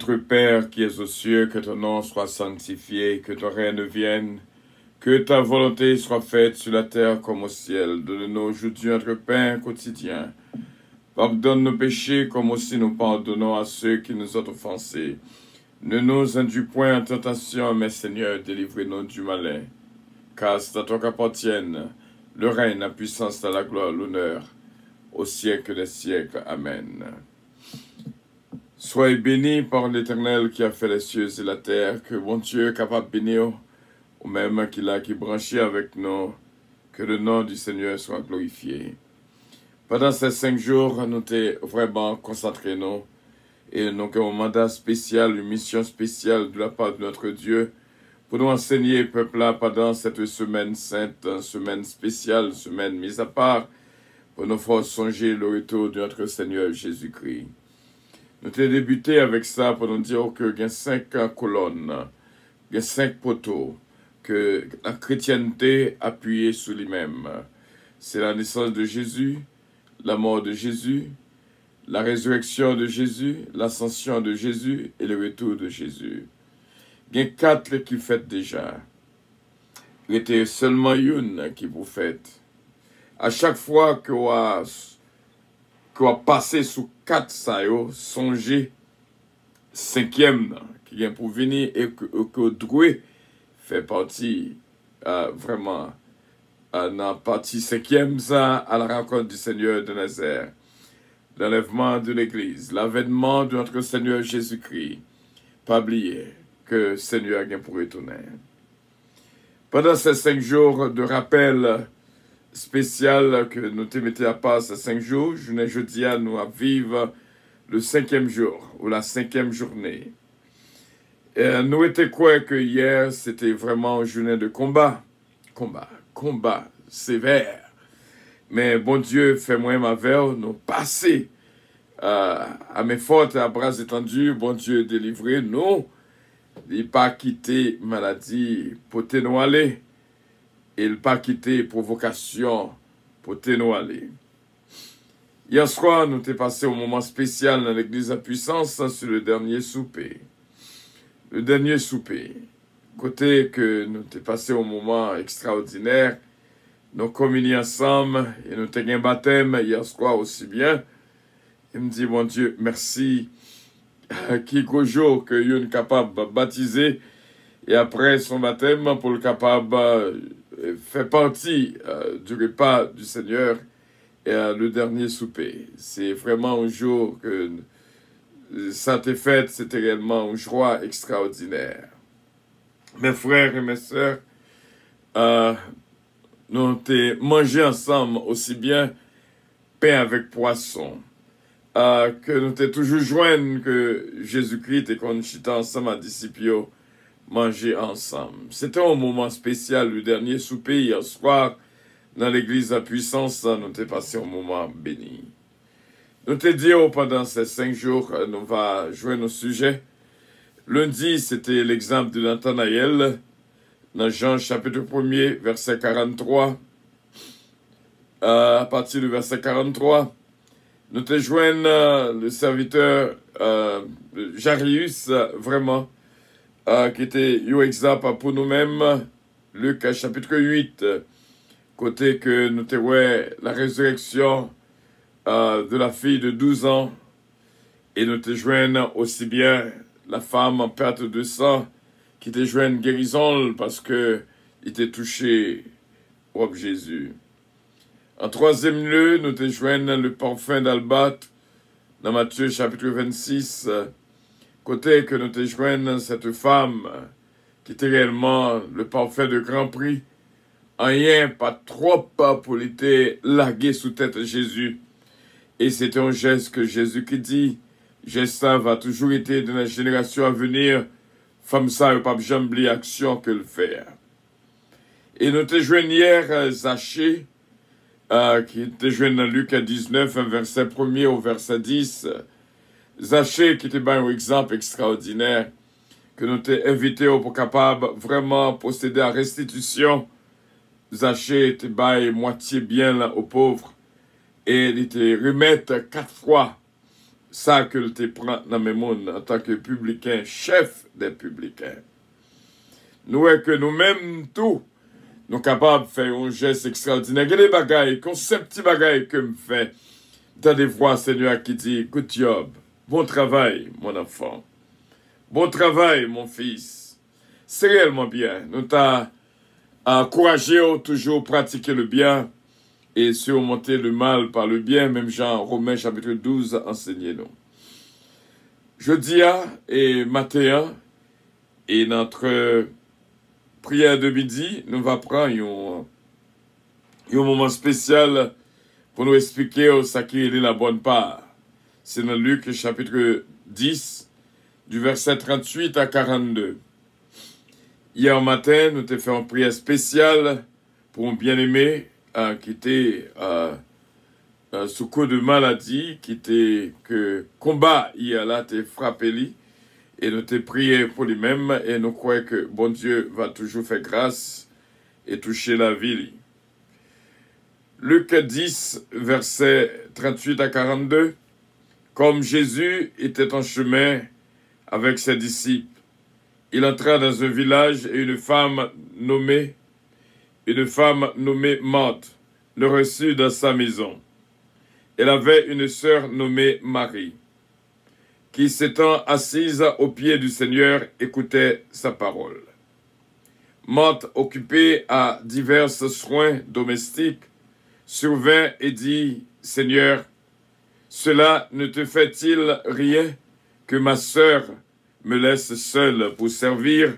Notre Père qui es aux cieux, que ton nom soit sanctifié, que ton règne vienne, que ta volonté soit faite sur la terre comme au ciel. Donne-nous aujourd'hui notre pain quotidien. Pardonne nos péchés comme aussi nous pardonnons à ceux qui nous ont offensés. Ne nous induis point en tentation, mais Seigneur, délivre-nous du malin. Car c'est à toi qu'appartiennent le règne, la puissance, la gloire, l'honneur, au siècle des siècles. Amen. Soyez bénis par l'Éternel qui a fait les cieux et la terre, que bon Dieu est capable de bénir, ou même qu'il a qui branché avec nous, que le nom du Seigneur soit glorifié. Pendant ces 5 jours, nous t'es vraiment concentrés, nous, et nous avons un mandat spécial, une mission spéciale de la part de notre Dieu, pour nous enseigner, peuple-là, pendant cette semaine sainte, semaine spéciale, semaine mise à part, pour nous faire songer le retour de notre Seigneur Jésus-Christ. Nous avons débuté avec ça pour nous dire que il y a 5 colonnes, il y a 5 poteaux, que la chrétienté appuyée sur lui-même. C'est la naissance de Jésus, la mort de Jésus, la résurrection de Jésus, l'ascension de Jésus et le retour de Jésus. Il y a 4 qui fêtent déjà. Il était seulement une qui vous fête. À chaque fois que vous passé sous 4 ça yo, songez 5e qui vient pour venir et que Droué fait partie vraiment dans la partie 5e ça, à la rencontre du Seigneur de Nazareth, l'enlèvement de l'Église, l'avènement de notre Seigneur Jésus-Christ. Pas oublier que le Seigneur vient pour retourner. Pendant ces 5 jours de rappel spécial que nous te mettons à part ces 5 jours, jeudi à nous à vivre le 5e jour ou la 5e journée. Et nous étions quoi que hier c'était vraiment une journée de combat sévère. Mais bon Dieu fait moi ma veille, nous passer à mes fortes et à bras étendus, bon Dieu délivré nous, il pas quitté maladie pour te nous aller. Il pas quitté provocation pour te nous aller. Hier soir, nous t'es passé au moment spécial dans l'église à puissance sur le dernier souper. Le dernier souper. Côté que nous t'es passé au moment extraordinaire, nous communions ensemble et nous t'es un baptême hier soir aussi bien. Il me dit, mon Dieu, merci. Qui jour que nous sommes capables de baptiser et après son baptême pour le capable fait partie du repas du Seigneur et le dernier souper. C'est vraiment un jour que ça t'est fait, c'était réellement une joie extraordinaire. Mes frères et mes sœurs, nous avons mangé ensemble aussi bien pain avec poisson, que nous avons toujours joint que Jésus-Christ et qu'on chita ensemble à disciples manger ensemble. C'était un moment spécial, le dernier souper hier soir dans l'église à puissance, nous avons passé un moment béni. Nous te disons pendant ces 5 jours, nous va jouer nos sujets. Lundi, c'était l'exemple de Nathanaël, dans Jean chapitre 1er, verset 43. À partir du verset 43, nous te joignons le serviteur Jarius, vraiment, qui était un exemple pour nous-mêmes, Luc chapitre 8, côté que nous te voyons la résurrection de la fille de 12 ans, et nous te joignons aussi bien la femme en perte de sang, qui te joignent guérison parce que il était touché au Jésus. En 3e lieu, nous te joignons le parfum d'Albâtre, dans Matthieu chapitre 26, côté que nous te joignons cette femme qui était réellement le parfum de grand prix, rien, pas trop pour l'été largué sous tête de Jésus. Et c'était un geste que Jésus qui dit, geste ça va toujours été de la génération à venir, femme ça, pas jamais action que le faire. Et nous te joignons hier Zachée, qui te joignent dans Luc 19, verset 1er au verset 10. Zachée qui était un exemple extraordinaire, que nous t'ai invité pour capable vraiment procéder à restitution. Zachée était moitié bien là, aux pauvres, et il était remettre 4 fois ça que te prend dans le monde en tant que publicain, chef des publicains. Nous est que nous-mêmes, tout, nous sommes capables de faire un geste extraordinaire. Il y a des bagailles, comme ces petits bagailles que me fait, dans des voix, Seigneur, qui dit, good job, bon travail, mon enfant. Bon travail, mon fils. C'est réellement bien. Nous t'as encouragé à toujours pratiquer le bien et surmonter le mal par le bien, même Jean Romains chapitre 12 enseignez-nous. Jeudi et matin, et notre prière de midi, nous va prendre un moment spécial pour nous expliquer ce qui est la bonne part. C'est dans Luc chapitre 10, du verset 38 à 42. Hier matin, nous avons fait une prière spéciale pour un bien-aimé qui était sous coup de maladie, qui était que combat hier là, t'es frappé lui, et nous t'ai prié pour lui-même, et nous croyons que bon Dieu va toujours faire grâce et toucher la vie. Luc 10, verset 38 à 42. Comme Jésus était en chemin avec ses disciples, il entra dans un village et une femme nommée Marthe le reçut dans sa maison. Elle avait une sœur nommée Marie, qui s'étant assise aux pieds du Seigneur, écoutait sa parole. Marthe, occupée à divers soins domestiques, survint et dit, « Seigneur, cela ne te fait-il rien que ma sœur me laisse seule pour servir?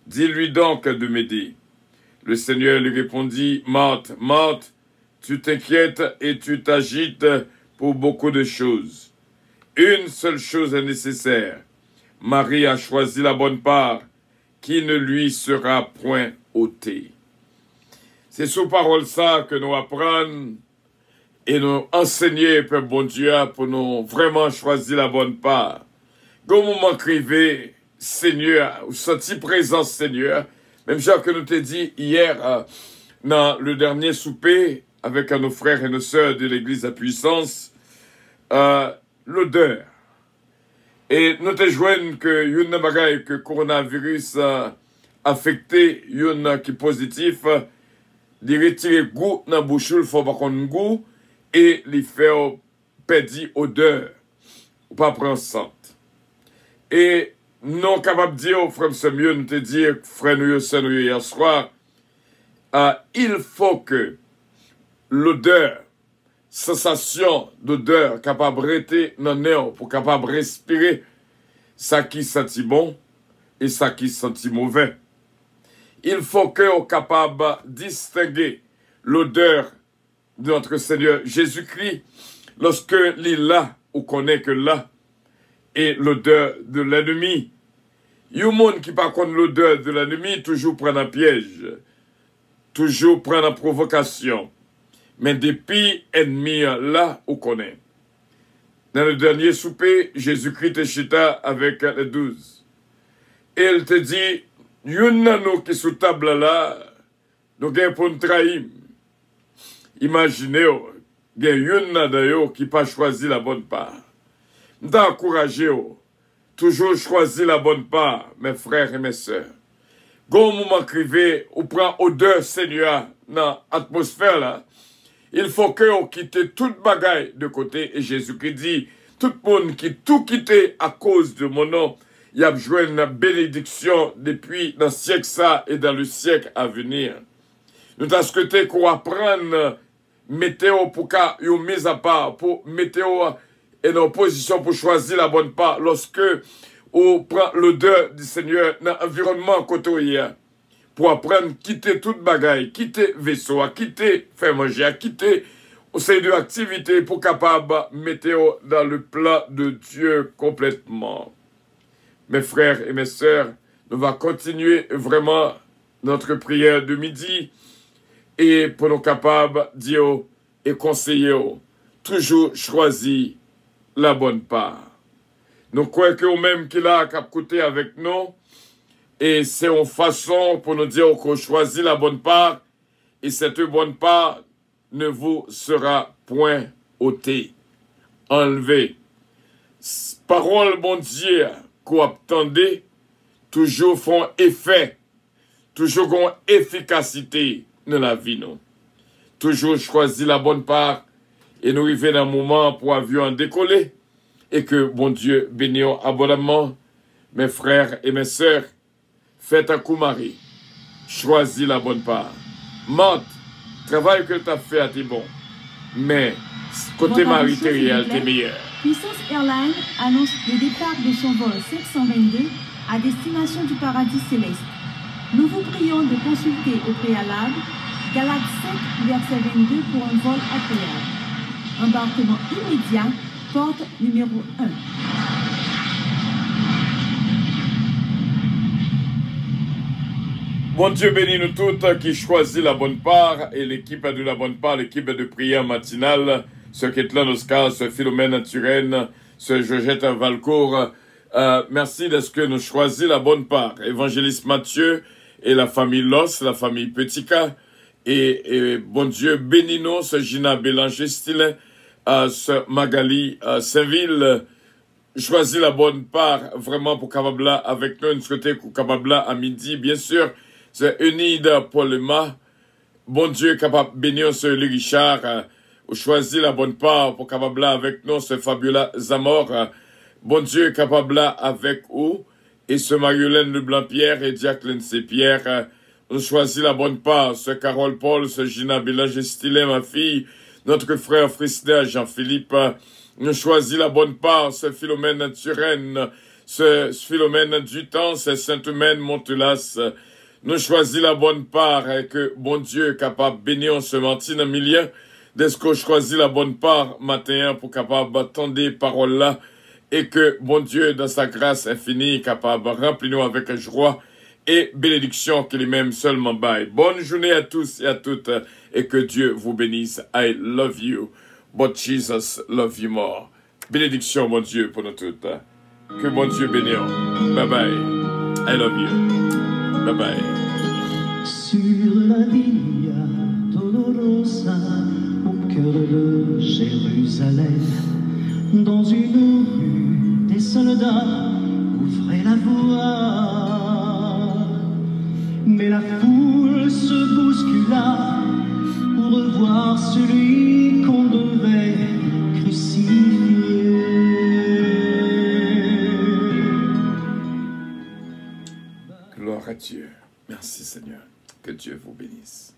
Dis-lui donc de m'aider. » Le Seigneur lui répondit, « Marthe, Marthe, tu t'inquiètes et tu t'agites pour beaucoup de choses. Une seule chose est nécessaire. Marie a choisi la bonne part, qui ne lui sera point ôtée. » C'est sous parole ça que nous apprenons et nous enseigner, Père bon Dieu, pour nous vraiment choisir la bonne part. Quand vous m'écrivez, Seigneur, vous sentez présence, Seigneur, même genre que nous t'ai dit hier dans le dernier souper avec nos frères et nos sœurs de l'Église à puissance, l'odeur. Et nous te joignons que une bagaille que coronavirus affecté, une qui est positif, de retirer goût dans la bouche, il faut pas qu'on goût, et les faire perdre odeur, ou pas prendre sente. Et non capable de dire, frère, c'est mieux, nous te dire, frère, nous, hier soir, il faut que l'odeur, sensation d'odeur, capable de rester dans l'air, pour capable de respirer, ça qui sentit bon et ça qui sentit mauvais. Il faut que soit capable de distinguer l'odeur de notre Seigneur Jésus-Christ lorsque il est là, ou connaît que là, et l'odeur de l'ennemi. Il y a un monde qui, par contre, l'odeur de l'ennemi, toujours prend un piège, toujours prend une provocation. Mais depuis ennemi là, on connaît. Dans le dernier souper, Jésus-Christ est chita avec les 12. Et il te dit, il y en a nous qui sous table là, nous avons pour nous trahir. Imaginez, il y en a d'ailleurs qui n'a pas choisi la bonne part. Nous encouragons, toujours choisir la bonne part, mes frères et mes sœurs. Quand vous m'écrivez, vous prenez odeur, Seigneur, dans l'atmosphère là, il faut que vous quittez toute bagaille de côté. Et Jésus-Christ dit, tout le monde qui tout quitté à cause de mon nom, il a besoin une bénédiction depuis dans le siècle ça et dans le siècle à venir. Nous avons souhaité qu'on apprenne météo pour qu'il y ait une mise à part, pour météo et nos positions pour choisir la bonne part lorsque on prend l'odeur du Seigneur dans l'environnement côté pour apprendre à quitter toute bagaille, quitter vaisseau, à quitter faire manger, à quitter au sein de l'activité pour capable météo dans le plan de Dieu complètement. Mes frères et mes sœurs, nous allons continuer vraiment notre prière de midi et pour nous capables de dire et conseiller, toujours choisir la bonne part. Nous croyons que nous-mêmes qui l'a côté avec nous, et c'est une façon pour nous dire qu'on choisit la bonne part, et cette bonne part ne vous sera point ôtée, enlevée. Parole, bon Dieu, qu'on attendait, toujours font effet, toujours ont efficacité dans la vie, nous. Toujours choisir la bonne part et nous arriver dans un moment pour avion décoller et que, bon Dieu, bénisse abondamment mes frères et mes sœurs. Faites un coup mari, choisis la bonne part. Mente, travail que tu as fait à tes bons, mais côté matériel, t'es meilleur. Puissance Airlines annonce le départ de son vol 722 à destination du paradis céleste. Nous vous prions de consulter au préalable Galates 5, verset 22 pour un vol agréable. Embarquement immédiat, porte numéro 1. Bon Dieu bénit nous toutes qui choisit la bonne part et l'équipe de la bonne part, l'équipe de prière matinale, ce Ketlan Oscar, ce Philomène Turenne, ce Georgette Valcourt. Merci de ce que nous choisissons la bonne part. Évangéliste Mathieu et la famille Loss, la famille Petika. Et bon Dieu bénit nous, ce Gina Bélanger-Stilin, ce Magali Saint-Ville. Choisis la bonne part vraiment pour capable là avec nous, une souhaité pour capable là à midi, bien sûr. C'est Unide Paulema. Bon Dieu capable bénir ce Louis Richard. Choisis la bonne part pour capable là avec nous, ce Fabiola Zamor. Bon Dieu capable là avec vous. Et ce Mariolène Leblanc-Pierre et Jacqueline C-Pierre. On choisit la bonne part, ce Carole Paul, ce Gina Bélanger-Stilin, ma fille. Notre frère Frister Jean-Philippe. Nous choisit la bonne part, ce Philomène Turenne, ce Philomène Dutemps, ce Sainte-Mène Montelas. Nous choisit la bonne part et que bon Dieu est capable de bénir ce matin dans milieu. Dès qu'on choisit la bonne part matin pour capable d'attendre les paroles là et que bon Dieu dans sa grâce infinie est capable de remplir nous avec joie et bénédiction qu'il lui-même seulement baille. Bonne journée à tous et à toutes et que Dieu vous bénisse. I love you. But Jesus love you more. Bénédiction, mon Dieu, pour nous toutes. Que mon Dieu bénisse. Bye bye. I love you. Bye bye. Sur la Via Dolorosa, au cœur de Jérusalem, dans une rue, des soldats ouvraient la voie. Mais la foule se bouscula pour revoir celui qu'on devait crucifier. Gloire à Dieu. Merci Seigneur. Que Dieu vous bénisse.